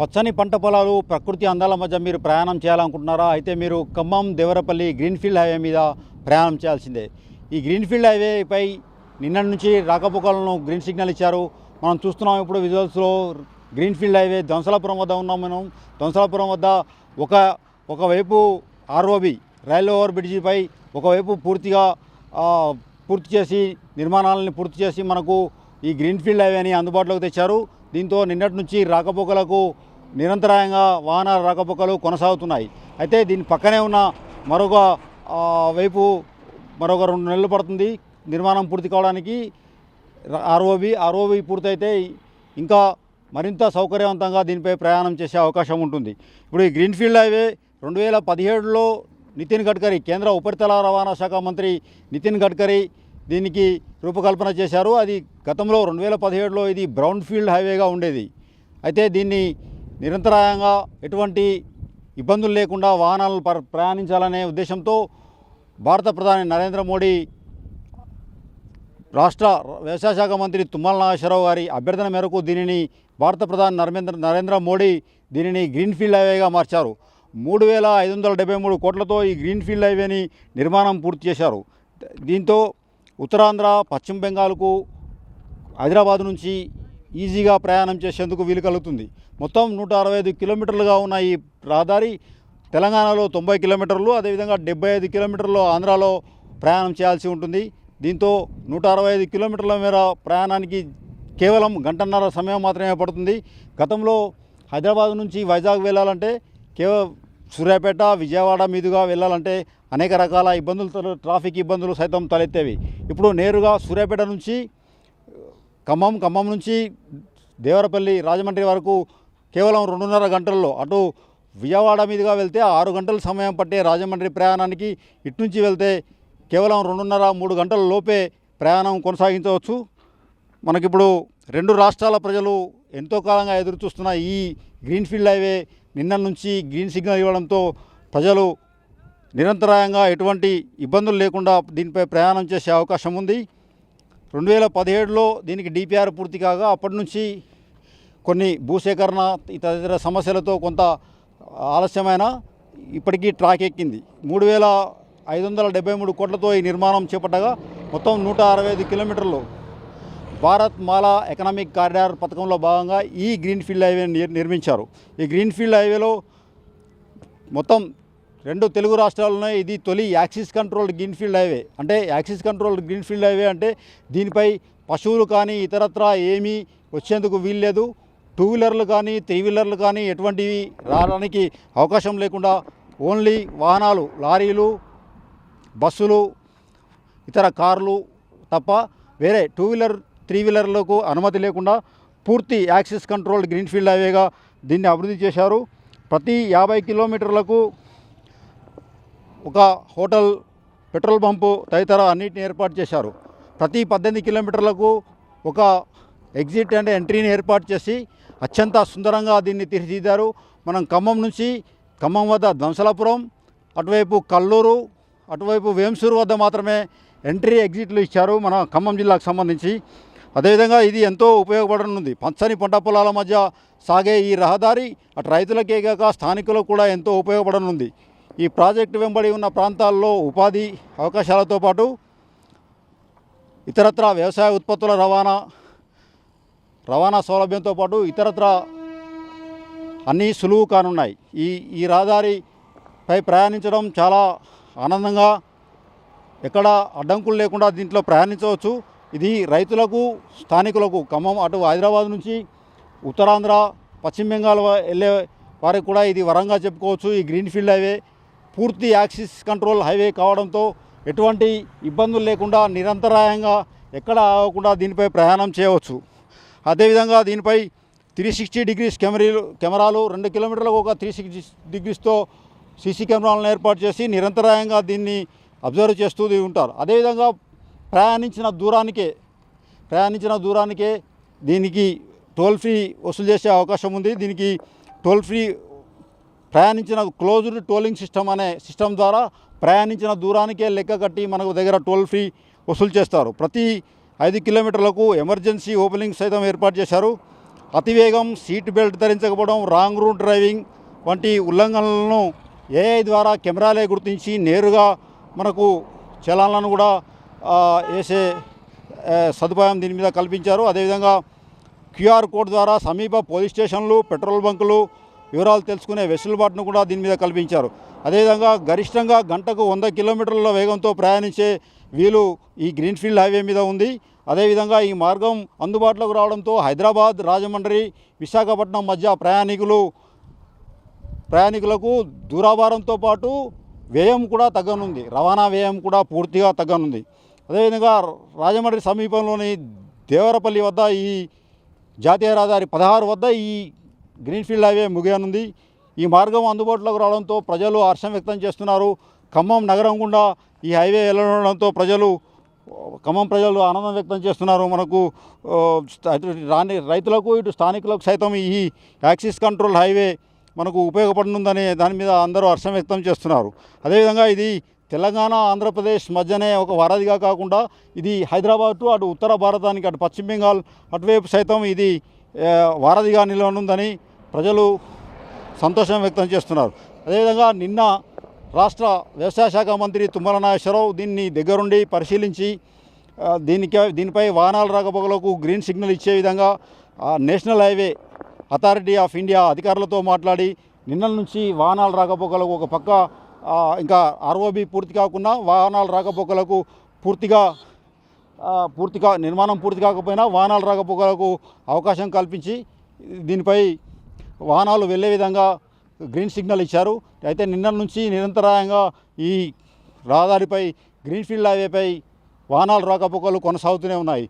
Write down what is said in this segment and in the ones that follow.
పచ్చని పంట పొలాలు ప్రకృతి అందాల మధ్య మీరు ప్రయాణం చేయాలనుకుంటున్నారా? అయితే మీరు ఖమ్మం దేవరపల్లి గ్రీన్ఫీల్డ్ హైవే మీద ప్రయాణం చేయాల్సిందే. ఈ గ్రీన్ఫీల్డ్ హైవేపై నిన్నటి నుంచి రాకపోకలను గ్రీన్ సిగ్నల్ ఇచ్చారు. మనం చూస్తున్నాం ఇప్పుడు విజువల్స్లో గ్రీన్ఫీల్డ్ హైవే ధ్వంసలాపురం వద్ద ఉన్నాం. మనం ధ్వంసలాపురం వద్ద ఒకవైపు ఆర్ఓబి రైల్ ఓవర్ బ్రిడ్జిపై ఒకవైపు పూర్తి చేసి నిర్మాణాలను పూర్తి చేసి మనకు ఈ గ్రీన్ఫీల్డ్ హైవేని అందుబాటులోకి తెచ్చారు. దీంతో నిన్నటి నుంచి రాకపోకలకు నిరంతరాయంగా వాహనాల రాకపోకలు కొనసాగుతున్నాయి. అయితే దీని పక్కనే ఉన్న మరొక వైపు మరొక 2 నెలలు పడుతుంది నిర్మాణం పూర్తి కావడానికి. ఆర్ఓబి పూర్తయితే ఇంకా మరింత సౌకర్యవంతంగా దీనిపై ప్రయాణం చేసే అవకాశం ఉంటుంది. ఇప్పుడు ఈ గ్రీన్ఫీల్డ్ హైవే 2017లో నితిన్ గడ్కరీ, కేంద్ర ఉపరితల రవాణా శాఖ మంత్రి నితిన్ గడ్కరీ దీనికి రూపకల్పన చేశారు. అది గతంలో 2017లో ఇది బ్రౌన్ ఫీల్డ్ హైవేగా ఉండేది. అయితే దీన్ని నిరంతరాయంగా ఎటువంటి ఇబ్బందులు లేకుండా వాహనాలు ప్రయాణించాలనే ఉద్దేశంతో భారత ప్రధాని నరేంద్ర మోడీ రాష్ట్ర వ్యవసాయ శాఖ మంత్రి తుమ్మల నాగేశ్వరరావు గారి అభ్యర్థన మేరకు దీనిని భారత ప్రధాని నరేంద్ర మోడీ దీనిని గ్రీన్ఫీల్డ్ హైవేగా మార్చారు. 3,573 కోట్లతో ఈ గ్రీన్ఫీల్డ్ హైవేని నిర్మాణం పూర్తి చేశారు. దీంతో ఉత్తరాంధ్ర, పశ్చిమ బెంగాల్కు హైదరాబాద్ నుంచి ఈజీగా ప్రయాణం చేసేందుకు వీలు కలుగుతుంది. మొత్తం 165 కిలోమీటర్లుగా ఉన్న ఈ రహదారి తెలంగాణలో 90 కిలోమీటర్లు, అదేవిధంగా 75 కిలోమీటర్లు ఆంధ్రాలో ప్రయాణం చేయాల్సి ఉంటుంది. దీంతో 165 కిలోమీటర్ల మేర ప్రయాణానికి కేవలం గంటన్నర సమయం మాత్రమే పడుతుంది. గతంలో హైదరాబాద్ నుంచి వైజాగ్ వెళ్ళాలంటే సూర్యాపేట, విజయవాడ మీదుగా వెళ్ళాలంటే అనేక రకాల ఇబ్బందులు, ట్రాఫిక్ ఇబ్బందులు సైతం తలెత్తేవి. ఇప్పుడు నేరుగా సూర్యాపేట నుంచి ఖమ్మం నుంచి దేవరపల్లి, రాజమండ్రి వరకు కేవలం 2.5 గంటల్లో, అటు విజయవాడ మీదుగా వెళ్తే 6 గంటల సమయం పట్టే రాజమండ్రి ప్రయాణానికి ఇటు నుంచి వెళ్తే కేవలం 2.5-3 గంటల లోపే ప్రయాణం కొనసాగించవచ్చు. మనకిప్పుడు 2 రాష్ట్రాల ప్రజలు ఎంతో కాలంగా ఎదురుచూస్తున్న ఈ గ్రీన్ఫీల్డ్ హైవే నిన్న నుంచి గ్రీన్ సిగ్నల్ ఇవ్వడంతో ప్రజలు నిరంతరాయంగా ఎటువంటి ఇబ్బందులు లేకుండా దీనిపై ప్రయాణం చేసే అవకాశం ఉంది. 2017లో దీనికి డిపిఆర్ పూర్తి కాగా అప్పటి నుంచి కొన్ని భూసేకరణ ఇతర సమస్యలతో కొంత ఆలస్యమైన ఇప్పటికీ ట్రాక్ ఎక్కింది. 3,573 కోట్లతో ఈ నిర్మాణం చేపట్టగా మొత్తం 165 కిలోమీటర్లు భారత్ మాలా ఎకనామిక్ కారిడార్ పథకంలో భాగంగా ఈ గ్రీన్ఫీల్డ్ హైవేని నిర్మించారు. ఈ గ్రీన్ఫీల్డ్ హైవేలో మొత్తం 2 తెలుగు రాష్ట్రాల్లోనే ఇది తొలి యాక్సిస్ కంట్రోల్డ్ గ్రీన్ఫీల్డ్ హైవే. అంటే యాక్సిస్ కంట్రోల్డ్ గ్రీన్ఫీల్డ్ హైవే అంటే దీనిపై పశువులు కానీ ఇతరత్రా ఏమీ వచ్చేందుకు వీల్లేదు. 2 వీలర్లు కానీ 3 వీలర్లు కానీ ఎటువంటివి రావడానికి అవకాశం లేకుండా ఓన్లీ వాహనాలు, లారీలు, బస్సులు, ఇతర కార్లు తప్ప వేరే 2 వీలర్ 3 వీలర్లకు అనుమతి లేకుండా పూర్తి యాక్సిస్ కంట్రోల్డ్ గ్రీన్ఫీల్డ్ హైవేగా దీన్ని అభివృద్ధి చేశారు. ప్రతి 50 కిలోమీటర్లకు ఒక హోటల్, పెట్రోల్ పంపు తదితర అన్నిటిని ఏర్పాటు చేశారు. ప్రతి 18 కిలోమీటర్లకు ఒక ఎగ్జిట్ అంటే ఎంట్రీని ఏర్పాటు చేసి అత్యంత సుందరంగా దీన్ని తీర్చిదిద్దారు. మనం ఖమ్మం వద్ద ధ్వంసలాపురం, అటువైపు కల్లూరు, అటువైపు వేంసూరు వద్ద మాత్రమే ఎంట్రీ ఎగ్జిట్లు ఇచ్చారు మన ఖమ్మం జిల్లాకు సంబంధించి. అదేవిధంగా ఇది ఎంతో ఉపయోగపడనుంది. పచ్చని పంట పొలాల మధ్య సాగే ఈ రహదారి అటు రైతులకే కాక స్థానికులకు కూడా ఎంతో ఉపయోగపడనుంది. ఈ ప్రాజెక్టు వెంబడి ఉన్న ప్రాంతాల్లో ఉపాధి అవకాశాలతో పాటు ఇతరత్రా వ్యవసాయ ఉత్పత్తుల రవాణా సౌలభ్యంతో పాటు ఇతరత్రా అన్నీ సులువు కానున్నాయి. ఈ రహదారిపై ప్రయాణించడం చాలా ఆనందంగా, ఎక్కడ అడ్డంకులు లేకుండా దీంట్లో ప్రయాణించవచ్చు. ఇది రైతులకు, స్థానికులకు, ఖమ్మం అటు హైదరాబాద్ నుంచి ఉత్తరాంధ్ర, పశ్చిమ బెంగాల్ వెళ్ళే వారికి కూడా ఇది వరంగా చెప్పుకోవచ్చు. ఈ గ్రీన్ఫీల్డ్ హైవే పూర్తి యాక్సిస్ కంట్రోల్ హైవే కావడంతో ఎటువంటి ఇబ్బందులు లేకుండా నిరంతరాయంగా ఎక్కడ ఆగకుండా దీనిపై ప్రయాణం చేయవచ్చు. అదేవిధంగా దీనిపై 360 డిగ్రీస్ కెమెరాలు 2 కిలోమీటర్లకు ఒక 360 డిగ్రీస్తో సీసీ కెమెరాలను ఏర్పాటు చేసి నిరంతరాయంగా దీన్ని అబ్జర్వ్ చేస్తూ ఉంటారు. అదేవిధంగా ప్రయాణించిన దూరానికే దీనికి టోల్ ఫ్రీ వసూలు చేసే అవకాశం ఉంది. దీనికి టోల్ ఫ్రీ ప్రయాణించిన క్లోజ్డ్ టోలింగ్ సిస్టమ్ అనే సిస్టమ్ ద్వారా ప్రయాణించిన దూరానికే లెక్క కట్టి మనకు దగ్గర టోల్ ఫ్రీ వసూలు చేస్తారు. ప్రతి 5 కిలోమీటర్లకు ఎమర్జెన్సీ ఓపెనింగ్ సైతం ఏర్పాటు చేశారు. అతివేగం, సీట్ బెల్ట్ ధరించకపోవడం, రాంగ్ రూట్ డ్రైవింగ్ వంటి ఉల్లంఘనలను ఏఐ ద్వారా కెమెరాలే గుర్తించి నేరుగా మనకు చలాన్లను కూడా వేసే సదుపాయం దీని మీద కల్పించారు. అదేవిధంగా క్యూఆర్ కోడ్ ద్వారా సమీప పోలీస్ స్టేషన్లు, పెట్రోల్ బంకులు వివరాలు తెలుసుకునే వెసులుబాటును కూడా దీని మీద కల్పించారు. అదేవిధంగా గరిష్టంగా గంటకు 100 కిలోమీటర్ల వేగంతో ప్రయాణించే వీలు ఈ గ్రీన్ఫీల్డ్ హైవే మీద ఉంది. అదేవిధంగా ఈ మార్గం అందుబాటులోకి రావడంతో హైదరాబాద్, రాజమండ్రి, విశాఖపట్నం మధ్య ప్రయాణికులకు దూరాభారంతో పాటు వ్యయం కూడా తగ్గనుంది. రవాణా వ్యయం కూడా పూర్తిగా తగ్గనుంది. అదేవిధంగా రాజమండ్రి సమీపంలోని దేవరపల్లి వద్ద ఈ జాతీయ రహదారి 16 వద్ద ఈ గ్రీన్ఫీల్డ్ హైవే ముగియనుంది. ఈ మార్గం అందుబాటులోకి రావడంతో ప్రజలు హర్షం వ్యక్తం చేస్తున్నారు. ఖమ్మం నగరం గుండా ఈ హైవే వెళ్ళడంతో ఖమ్మం ప్రజలు ఆనందం వ్యక్తం చేస్తున్నారు. మనకు రైతులకు ఇటు స్థానికులకు సైతం ఈ యాక్సిస్ కంట్రోల్ హైవే మనకు ఉపయోగపడనుందని దాని మీద అందరూ హర్షం వ్యక్తం చేస్తున్నారు. అదేవిధంగా ఇది తెలంగాణ, ఆంధ్రప్రదేశ్ మధ్యనే ఒక వారధిగా కాకుండా ఇది హైదరాబాద్ అటు ఉత్తర భారతానికి, అటు పశ్చిమ బెంగాల్ అటువైపు సైతం ఇది వారధిగా నిలవనుందని ప్రజలు సంతోషం వ్యక్తం చేస్తున్నారు. అదేవిధంగా నిన్న రాష్ట్ర వ్యవసాయ శాఖ మంత్రి తుమ్మల నాగేశ్వరరావు దీన్ని దగ్గరుండి పరిశీలించి దీనిపై వాహనాల రాకపోకలకు గ్రీన్ సిగ్నల్ ఇచ్చే విధంగా national highway authority of India అధికారులతో మాట్లాడి నిన్న నుంచి వాహనాల రాకపోకలకు ఒక పక్క ఇంకా ఆర్ఓబి పూర్తి కాకుండా వాహనాల రాకపోకలకు పూర్తిగా నిర్మాణం పూర్తి కాకపోయినా వాహనాల రాకపోకలకు అవకాశం కల్పించి దీనిపై వాహనాలు వెళ్ళే విధంగా గ్రీన్ సిగ్నల్ ఇచ్చారు. అయితే నిన్న నుంచి నిరంతరాయంగా ఈ రహదారిపై గ్రీన్ఫీల్డ్ హైవేపై వాహనాల రాకపోకలు కొనసాగుతూనే ఉన్నాయి.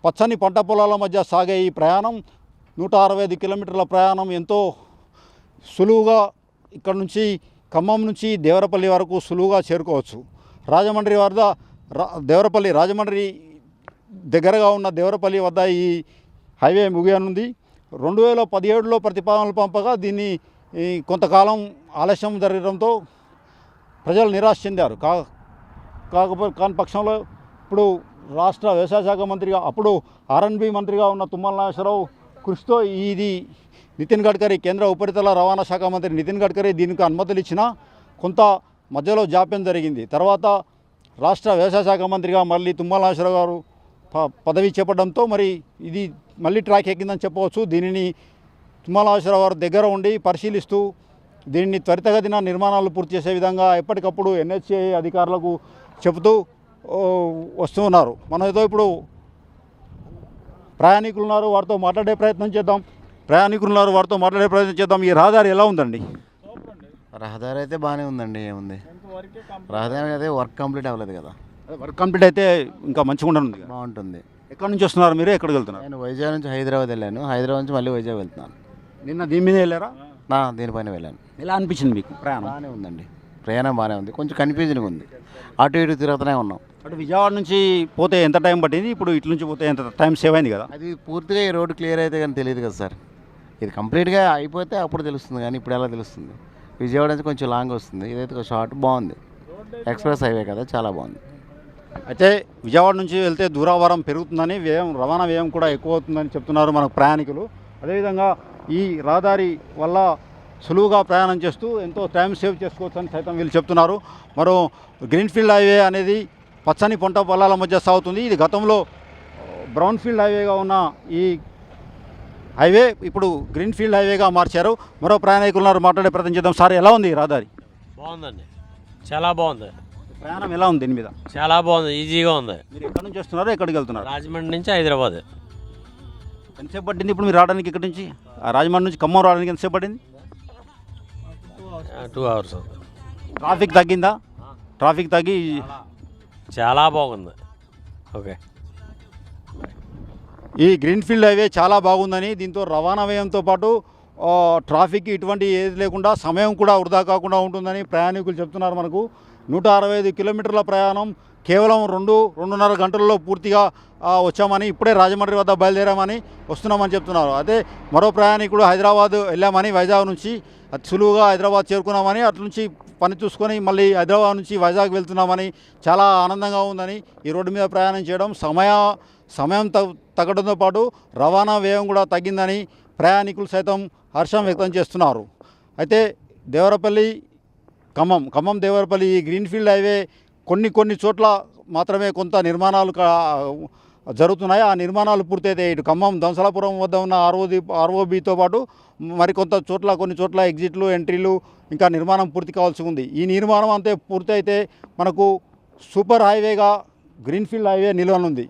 పచ్చని పంట పొలాల మధ్య సాగే ఈ ప్రయాణం 165 కిలోమీటర్ల ప్రయాణం ఎంతో సులువుగా ఇక్కడ నుంచి ఖమ్మం నుంచి దేవరపల్లి వరకు సులువుగా చేరుకోవచ్చు. రాజమండ్రి దగ్గరగా ఉన్న దేవరపల్లి వద్ద ఈ హైవే ముగియనుంది. 2017లో ప్రతిపాదనలు పంపగా దీన్ని కొంతకాలం ఆలస్యం జరగడంతో ప్రజలు నిరాశ చెందారు. కాని పక్షంలో ఇప్పుడు రాష్ట్ర వ్యవసాయ శాఖ మంత్రిగా, అప్పుడు R&B మంత్రిగా ఉన్న తుమ్మల నాగేశ్వరరావు కృషితో ఇది నితిన్ గడ్కరీ, కేంద్ర ఉపరితల రవాణా శాఖ మంత్రి నితిన్ గడ్కరీ దీనికి అనుమతులు ఇచ్చినా కొంత మధ్యలో జాప్యం జరిగింది. తర్వాత రాష్ట్ర వ్యవసాయ శాఖ మంత్రిగా మళ్ళీ తుమ్మల నాగేశ్వరరావు గారు పదవి చేపట్టడంతో మరి ఇది మళ్ళీ ట్రాక్ ఎక్కిందని చెప్పవచ్చు. దీనిని తుమ్మల నాగేశ్వరరావు గారు దగ్గర ఉండి పరిశీలిస్తూ దీన్ని త్వరితగతిన నిర్మాణాలు పూర్తి చేసే విధంగా ఎప్పటికప్పుడు NHAI అధికారులకు చెబుతూ వస్తూ ఉన్నారు. మనతో ఇప్పుడు ప్రయాణికులు ఉన్నారు, వారితో మాట్లాడే ప్రయత్నం చేద్దాం. ఈ రహదారి ఎలా ఉందండి? రహదారి అయితే బాగానే ఉందండి. ఏముంది, రహదారి అయితే వర్క్ కంప్లీట్ అవ్వలేదు కదా. వర్క్ కంప్లీట్ అయితే ఇంకా మంచిగా ఉండనుంది, బాగుంటుంది. ఎక్కడి నుంచి వస్తున్నారు మీరు? ఎక్కడికి వెళ్తున్నారు? నేను వైజాగ్ నుంచి హైదరాబాద్ వెళ్ళాను. హైదరాబాద్ నుంచి మళ్ళీ వైజాగ్ వెళ్తున్నాను. నిన్న దీని మీద వెళ్ళారా? దీనిపైన వెళ్ళాను. ఎలా అనిపించింది మీకు ప్రయాణం? బాగానే ఉందండి, ప్రయాణం బాగానే ఉంది. కొంచెం కన్ఫ్యూజన్గా ఉంది, అటు ఇటు తిరుగుతూనే ఉన్నాం. అటు విజయవాడ నుంచి పోతే ఎంత టైం పట్టింది, ఇప్పుడు ఇటు నుంచి పోతే ఎంత టైం సేవ్ అయింది కదా? అది పూర్తిగా ఈ రోడ్డు క్లియర్ అయితే కానీ తెలియదు కదా సార్. ఇది కంప్లీట్గా అయిపోతే అప్పుడు తెలుస్తుంది, కానీ ఇప్పుడు ఎలా తెలుస్తుంది? విజయవాడ నుంచి కొంచెం లాంగ్ వస్తుంది, ఇదైతే కొంచెం షార్ట్, బాగుంది. ఎక్స్ప్రెస్ హైవే కదా, చాలా బాగుంది. అయితే విజయవాడ నుంచి వెళ్తే దూరాభారం పెరుగుతుందని, రవాణా వ్యయం కూడా ఎక్కువ అవుతుందని చెప్తున్నారు మనకు ప్రయాణికులు. అదేవిధంగా ఈ రహదారి వల్ల సులువుగా ప్రయాణం చేస్తూ ఎంతో టైం సేవ్ చేసుకోవచ్చని సైతం వీళ్ళు చెప్తున్నారు. మరో గ్రీన్ఫీల్డ్ హైవే అనేది పచ్చని పంట పొలాల మధ్య సాగుతుంది. ఇది గతంలో బ్రౌన్ఫీల్డ్ హైవేగా ఉన్న ఈ హైవే ఇప్పుడు గ్రీన్ఫీల్డ్ హైవేగా మార్చారు. మరో ప్రయాణికులు ఉన్నారు, మాట్లాడే ప్రయత్నం చేద్దాం. సార్, ఎలా ఉంది రహదారి? బాగుందండి, చాలా బాగుంది. ప్రయాణం ఎలా ఉంది దీని మీద? చాలా బాగుంది, ఈజీగా ఉంది. మీరు ఎక్కడి నుంచి వస్తున్నారు, ఎక్కడికి వెళ్తున్నారు? రాజమండ్రి నుంచి హైదరాబాద్. ఎంతసేపు పట్టింది ఇప్పుడు మీరు రావడానికి? ఇక్కడి నుంచి రాజమండ్రి నుంచి ఖమ్మం రావడానికి ఎంతసేపు పట్టింది? 2 hours. ట్రాఫిక్ తగ్గిందా? ట్రాఫిక్ తగ్గి చాలా బాగుంది. ఓకే, ఈ గ్రీన్ఫీల్డ్ హైవే చాలా బాగుందని, దీంతో రవాణా వ్యయంతో పాటు ట్రాఫిక్ ఇటువంటి ఏది లేకుండా సమయం కూడా వృధా కాకుండా ఉంటుందని ప్రయాణికులు చెప్తున్నారు. మనకు 165 కిలోమీటర్ల ప్రయాణం కేవలం 2-2.5 గంటల్లో పూర్తిగా వచ్చామని, ఇప్పుడే రాజమండ్రి వద్ద బయలుదేరామని వస్తున్నామని చెప్తున్నారు. అదే మరో ప్రయాణికుడు హైదరాబాద్ వెళ్ళామని, వైజాగ్ నుంచి అతి సులువుగా హైదరాబాద్ చేరుకున్నామని, అటు నుంచి పని చూసుకొని మళ్ళీ హైదరాబాద్ నుంచి వైజాగ్ వెళ్తున్నామని, చాలా ఆనందంగా ఉందని, ఈ రోడ్డు మీద ప్రయాణం చేయడం సమయం తగ్గడంతో పాటు రవాణా వ్యయం కూడా తగ్గిందని ప్రయాణికులు సైతం హర్షం వ్యక్తం చేస్తున్నారు. అయితే దేవరపల్లి ఖమ్మం దేవరపల్లి ఈ గ్రీన్ఫీల్డ్ హైవే కొన్ని చోట్ల మాత్రమే కొంత నిర్మాణాలు జరుగుతున్నాయి. ఆ నిర్మాణాలు పూర్తయితే ఇటు ఖమ్మం దంసలాపురం వద్ద ఉన్న ఆర్ఓబితో పాటు కొన్ని చోట్ల ఎగ్జిట్లు ఎంట్రీలు ఇంకా నిర్మాణం పూర్తి కావాల్సి ఉంది. ఈ నిర్మాణం అంతే పూర్తి అయితే మనకు సూపర్ హైవేగా గ్రీన్ఫీల్డ్ హైవే నిలవనుంది.